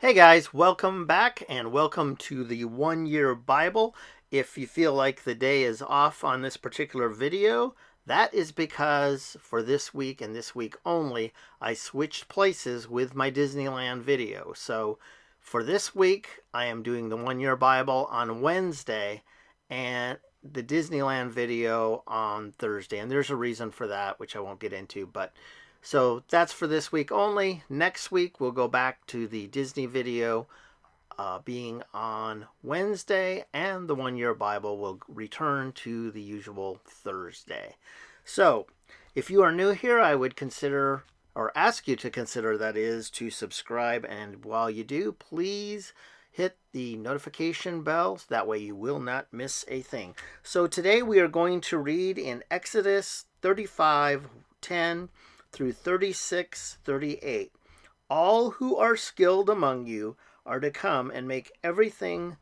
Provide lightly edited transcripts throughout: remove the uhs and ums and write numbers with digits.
Hey guys, welcome back and welcome to the 1 Year Bible. If you feel like the day is off on this particular video, that is because for this week and this week only, I switched places with my Disneyland video. So for this week, I am doing the 1 Year Bible on Wednesday and the Disneyland video on Thursday. And there's a reason for that, which I won't get into, but so that's for this week only. Next week, we'll go back to the Disney video being on Wednesday, and the 1 Year Bible will return to the usual Thursday. So, if you are new here, I would consider or ask you to consider, that is, to subscribe. And while you do, please hit the notification bell. That way you will not miss a thing. So today we are going to read in Exodus 35:10 through 36:38. All who are skilled among you are to come and make everything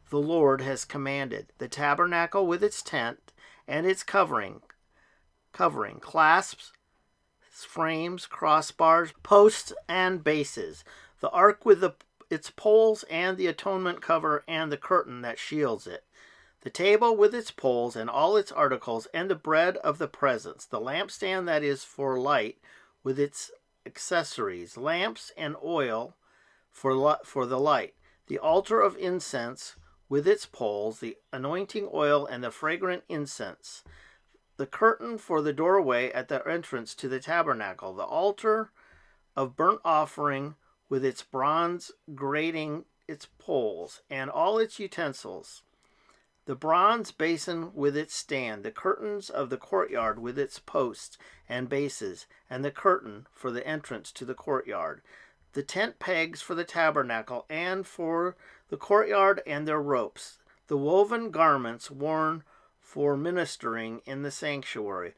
the Lord has commanded: the tabernacle with its tent and its covering, clasps, frames, crossbars, posts, and bases, the ark with its poles and the atonement cover and the curtain that shields it, the table with its poles and all its articles, and the bread of the presence, the lampstand that is for light with its accessories, lamps and oil for the light, the altar of incense with its poles, the anointing oil and the fragrant incense, the curtain for the doorway at the entrance to the tabernacle, the altar of burnt offering with its bronze grating, its poles, and all its utensils, the bronze basin with its stand, the curtains of the courtyard with its posts and bases, and the curtain for the entrance to the courtyard, the tent pegs for the tabernacle and for the courtyard and their ropes, the woven garments worn for ministering in the sanctuary,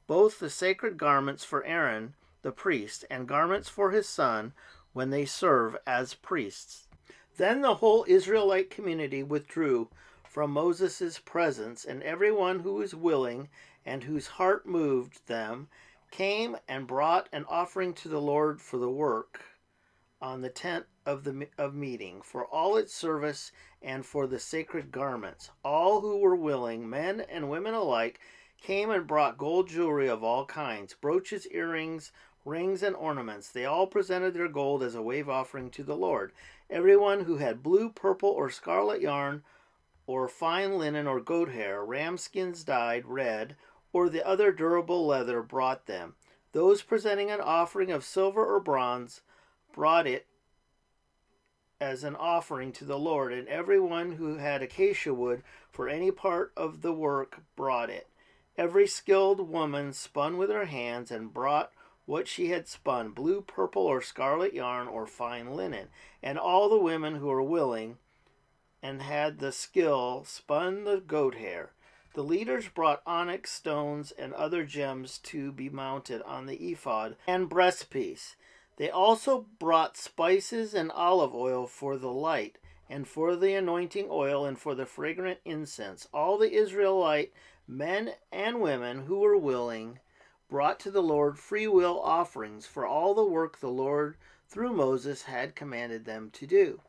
both the sacred garments for Aaron the priest and garments for his son when they serve as priests. Then the whole Israelite community withdrew from Moses' presence, and everyone who was willing and whose heart moved them came and brought an offering to the Lord for the work on the tent of meeting, for all its service, and for the sacred garments. All who were willing, men and women alike, came and brought gold jewelry of all kinds, brooches, earrings, rings, and ornaments. They all presented their gold as a wave offering to the Lord. Everyone who had blue, purple, or scarlet yarn, or fine linen or goat hair, ram skins dyed red, or the other durable leather brought them. Those presenting an offering of silver or bronze brought it as an offering to the Lord, and everyone who had acacia wood for any part of the work brought it. Every skilled woman spun with her hands and brought what she had spun, blue, purple, or scarlet yarn, or fine linen. And all the women who were willing and had the skill spun the goat hair. The leaders brought onyx stones and other gems to be mounted on the ephod and breastpiece. They also brought spices and olive oil for the light, and for the anointing oil, and for the fragrant incense. All the Israelite men and women who were willing brought to the Lord free will offerings for all the work the Lord through Moses had commanded them to do.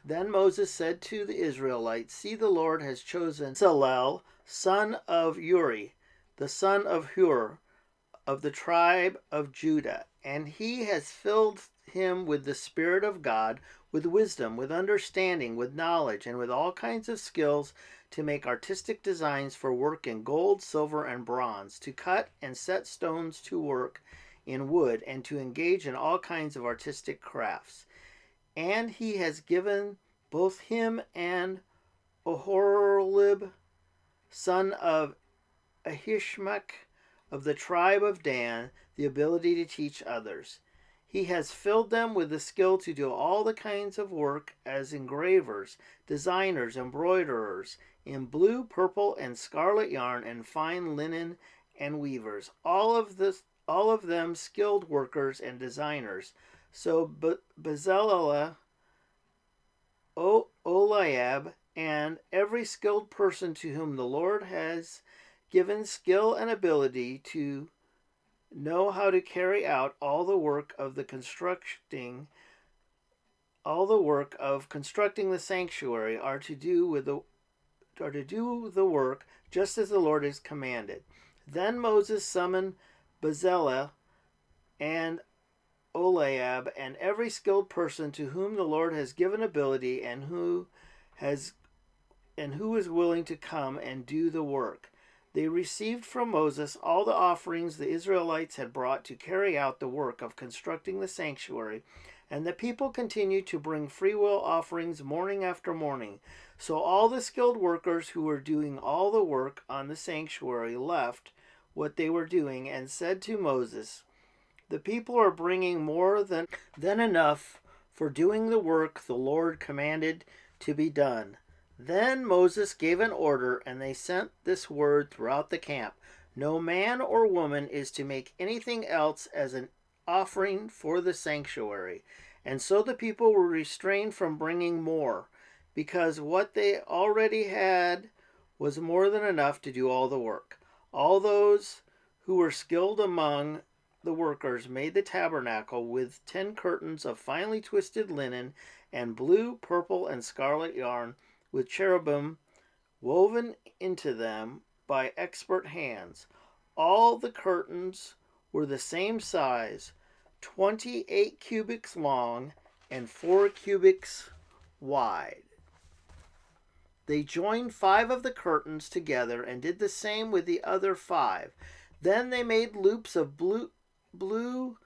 Then Moses said to the Israelites, "See, the Lord has chosen Bezalel, son of Uri, the son of Hur, of the tribe of Judah, and he has filled him with the Spirit of God, with wisdom, with understanding, with knowledge, and with all kinds of skills, to make artistic designs for work in gold, silver, and bronze, to cut and set stones, to work in wood, and to engage in all kinds of artistic crafts. And he has given both him and Ohorlib, son of Ahishmach, of the tribe of Dan, the ability to teach others. He has filled them with the skill to do all the kinds of work as engravers, designers, embroiderers, in blue, purple, and scarlet yarn, and fine linen, and weavers. All of them skilled workers and designers. So Bezalel, Oliab, and every skilled person to whom the Lord has given skill and ability to know how to carry out all the work of the constructing all the work of constructing the sanctuary are to do the work just as the Lord has commanded. Then Moses summoned Bezalel and Oliab and every skilled person to whom the Lord has given ability who is willing to come and do the work. They received from Moses all the offerings the Israelites had brought to carry out the work of constructing the sanctuary, and the people continued to bring freewill offerings morning after morning. So all the skilled workers who were doing all the work on the sanctuary left what they were doing and said to Moses, "The people are bringing more than enough for doing the work the Lord commanded to be done." Then Moses gave an order, and they sent this word throughout the camp: "No man or woman is to make anything else as an offering for the sanctuary." And so the people were restrained from bringing more, because what they already had was more than enough to do all the work. All those who were skilled among the workers made the tabernacle with 10 curtains of finely twisted linen and blue, purple, and scarlet yarn, with cherubim woven into them by expert hands. All the curtains were the same size, 28 cubits long and 4 cubits wide. They joined 5 of the curtains together and did the same with the other 5. Then they made loops of blue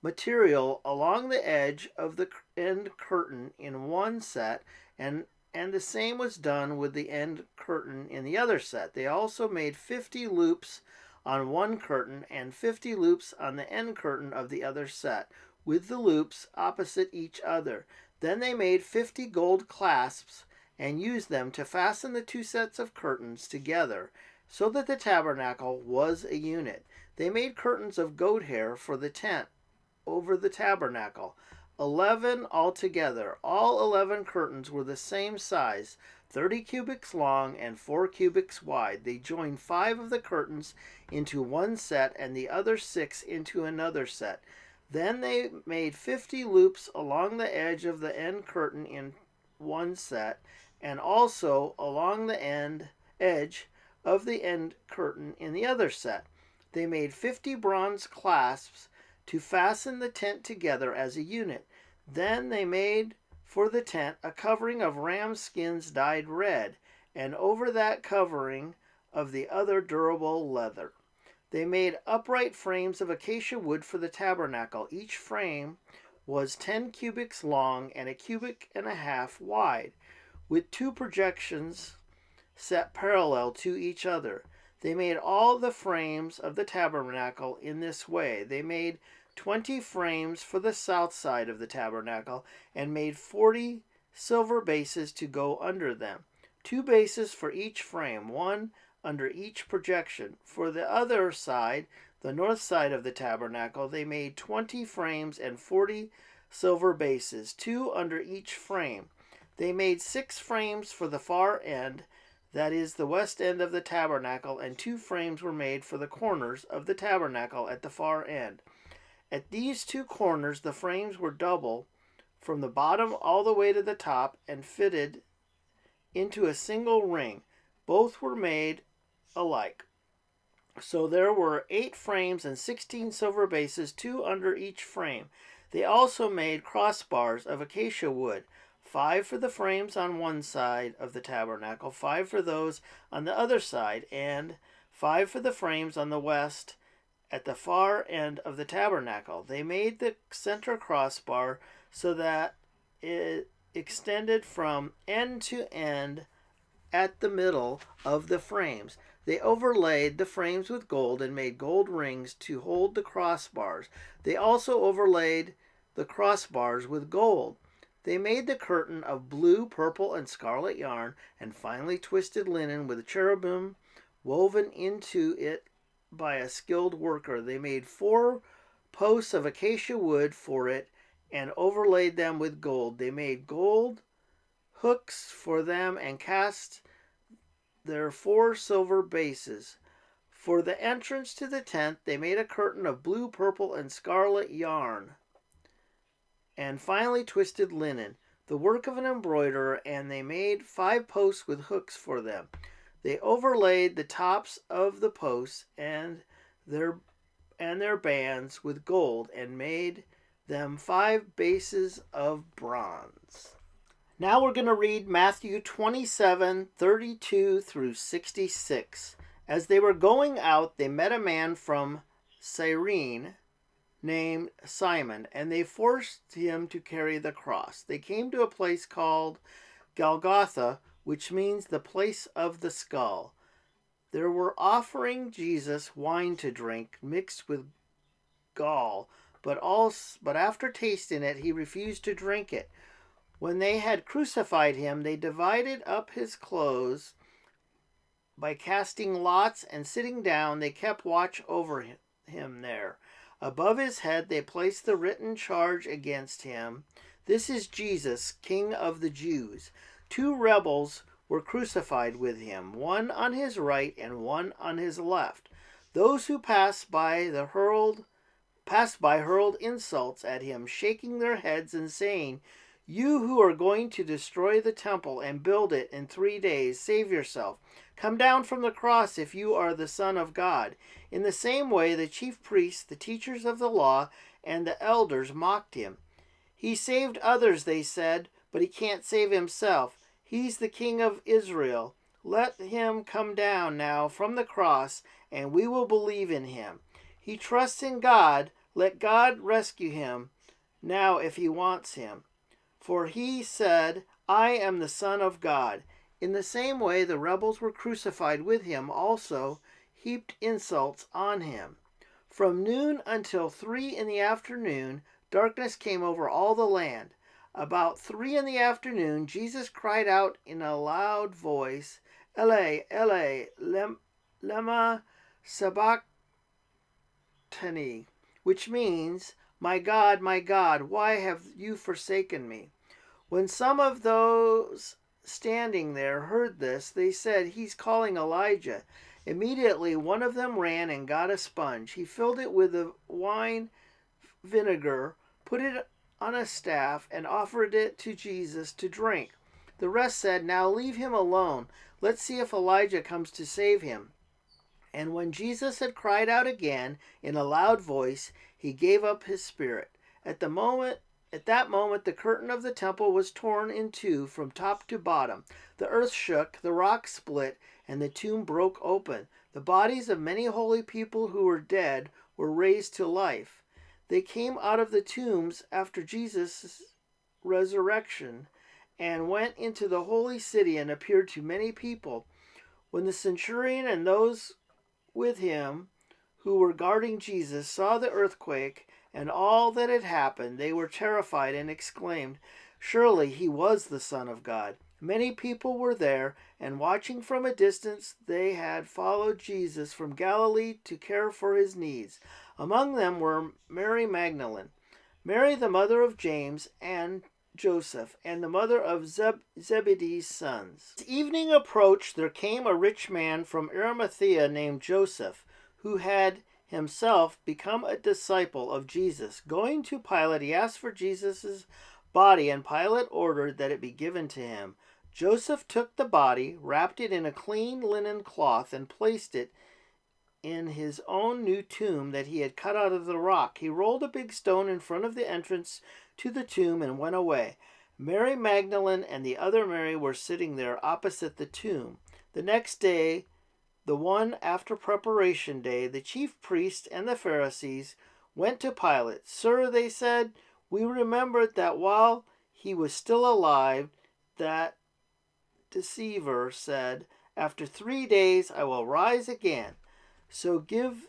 material along the edge of the end curtain in one set, and the same was done with the end curtain in the other set. They also made 50 loops on one curtain and 50 loops on the end curtain of the other set, with the loops opposite each other. Then they made 50 gold clasps and used them to fasten the 2 sets of curtains together, so that the tabernacle was a unit. They made curtains of goat hair for the tent over the tabernacle, 11 altogether. All 11 curtains were the same size, 30 cubits long and 4 cubits wide. They joined 5 of the curtains into one set and the other 6 into another set. Then they made 50 loops along the edge of the end curtain in one set, and also along the edge of the end curtain in the other set. They made 50 bronze clasps to fasten the tent together as a unit. Then they made for the tent a covering of ram skins dyed red, and over that covering of the other durable leather. They made upright frames of acacia wood for the tabernacle. Each frame was 10 cubits long and a cubit and a half wide, with 2 projections set parallel to each other. They made all the frames of the tabernacle in this way. They made 20 frames for the south side of the tabernacle and made 40 silver bases to go under them, 2 bases for each frame, 1 under each projection. For the other side, the north side of the tabernacle, they made 20 frames and 40 silver bases, 2 under each frame. They made 6 frames for the far end, that is the west end of the tabernacle, and 2 frames were made for the corners of the tabernacle at the far end. At these 2 corners the frames were double from the bottom all the way to the top and fitted into a single ring. Both were made alike. So there were 8 frames and 16 silver bases, 2 under each frame. They also made crossbars of acacia wood, 5 for the frames on one side of the tabernacle, 5 for those on the other side, and 5 for the frames on the west at the far end of the tabernacle. They made the center crossbar so that it extended from end to end at the middle of the frames. They overlaid the frames with gold and made gold rings to hold the crossbars. They also overlaid the crossbars with gold. They made the curtain of blue, purple, and scarlet yarn and finely twisted linen with cherubim woven into it by a skilled worker. They made 4 posts of acacia wood for it and overlaid them with gold. They made gold hooks for them and cast their 4 silver bases. For the entrance to the tent, they made a curtain of blue, purple, and scarlet yarn and finely twisted linen. the work of an embroiderer, and they made 5 posts with hooks for them. They overlaid the tops of the posts their and their bands with gold, and made them 5 bases of bronze. Now we're going to read Matthew 27:32 through 66. As they were going out, they met a man from Cyrene named Simon, and they forced him to carry the cross. They came to a place called Golgotha, which means the place of the skull. They were offering Jesus wine to drink mixed with gall, but after tasting it, he refused to drink it. When they had crucified him, they divided up his clothes by casting lots, and sitting down, they kept watch over him there. Above his head they placed the written charge against him: "This is Jesus, King of the Jews." 2 rebels were crucified with him, one on his right and one on his left. Those who passed by hurled insults at him, shaking their heads and saying, "You who are going to destroy the temple and build it in 3 days, save yourself. Come down from the cross if you are the Son of God." In the same way, the chief priests, the teachers of the law, and the elders mocked him. "He saved others," they said, "but he can't save himself. He's the King of Israel. Let him come down now from the cross, and we will believe in him. He trusts in God. Let God rescue him now if he wants him. For he said, 'I am the Son of God.'" In the same way, the rebels were crucified with him also, heaped insults on him. From noon until 3 in the afternoon, darkness came over all the land. About 3 in the afternoon, Jesus cried out in a loud voice, "Eli, Eli, lema sabachthani," which means, my God, why have you forsaken me?" When some of those standing there heard this, they said, "He's calling Elijah." Immediately one of them ran and got a sponge. He filled it with the wine vinegar, put it on a staff, and offered it to Jesus to drink. The rest said, "Now leave him alone. Let's see if Elijah comes to save him." And when Jesus had cried out again in a loud voice, he gave up his spirit. At that moment, the curtain of the temple was torn in 2 from top to bottom. The earth shook, the rock split, and the tomb broke open. The bodies of many holy people who were dead were raised to life. They came out of the tombs after Jesus' resurrection and went into the holy city and appeared to many people. When the centurion and those with him who were guarding Jesus saw the earthquake and all that had happened, they were terrified and exclaimed, "Surely he was the Son of God." Many people were there, and watching from a distance, they had followed Jesus from Galilee to care for his needs. Among them were Mary Magdalene, Mary the mother of James and Joseph, and the mother of Zebedee's sons. As evening approached, there came a rich man from Arimathea named Joseph, who had himself become a disciple of Jesus. Going to Pilate, he asked for Jesus' body, and Pilate ordered that it be given to him. Joseph took the body, wrapped it in a clean linen cloth, and placed it in his own new tomb that he had cut out of the rock. He rolled a big stone in front of the entrance to the tomb and went away. Mary Magdalene and the other Mary were sitting there opposite the tomb. The next day, the one after preparation day, the chief priests and the Pharisees went to Pilate. "Sir," they said, "we remembered that while he was still alive, that deceiver said, 'After 3 days I will rise again.' So give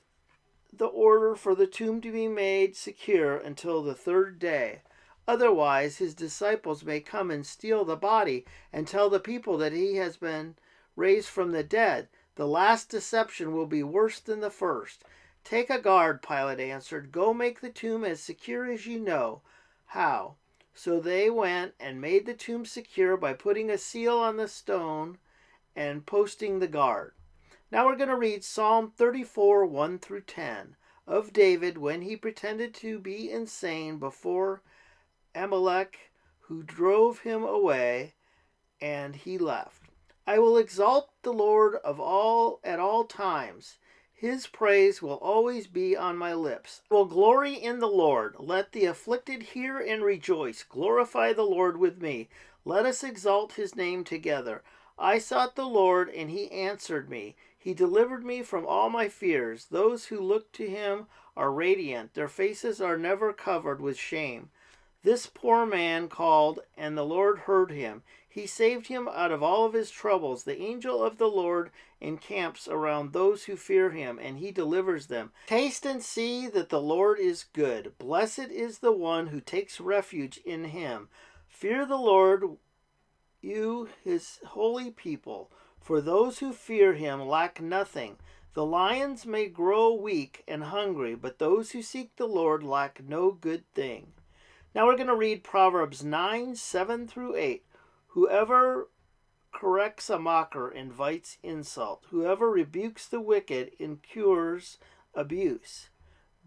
the order for the tomb to be made secure until the 3rd day. Otherwise, his disciples may come and steal the body and tell the people that he has been raised from the dead. The last deception will be worse than the first." "Take a guard," Pilate answered. "Go make the tomb as secure as you know how." So they went and made the tomb secure by putting a seal on the stone and posting the guard. Now we're going to read Psalm 34, 1 through 10, of David when he pretended to be insane before Amalek, who drove him away, and he left. I will exalt the Lord of all at all times. His praise will always be on my lips. I will glory in the Lord. Let the afflicted hear and rejoice. Glorify the Lord with me. Let us exalt his name together. I sought the Lord, and he answered me. He delivered me from all my fears. Those who look to him are radiant. Their faces are never covered with shame. This poor man called, and the Lord heard him. He saved him out of all of his troubles. The angel of the Lord encamps around those who fear him, and he delivers them. Taste and see that the Lord is good. Blessed is the one who takes refuge in him. Fear the Lord, you his holy people, for those who fear him lack nothing. The lions may grow weak and hungry, but those who seek the Lord lack no good thing. Now we're going to read Proverbs 9, 7 through 8. Whoever corrects a mocker invites insult. Whoever rebukes the wicked incurs abuse.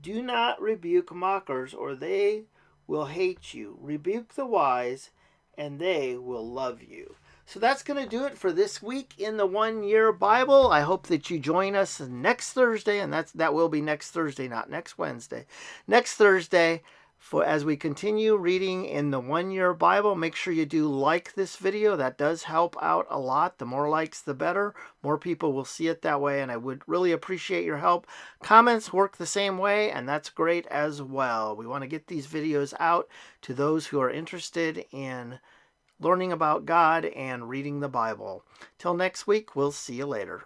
Do not rebuke mockers, or they will hate you. Rebuke the wise, and they will love you. So that's going to do it for this week in the 1 Year Bible. I hope that you join us next Thursday, and that will be next Thursday, not next Wednesday. Next Thursday, as we continue reading in the 1 Year Bible. Make sure you do like this video. That does help out a lot. The more likes, the better. More people will see it that way, and I would really appreciate your help. Comments work the same way, and that's great as well. We want to get these videos out to those who are interested in learning about God and reading the Bible. Till next week, we'll see you later.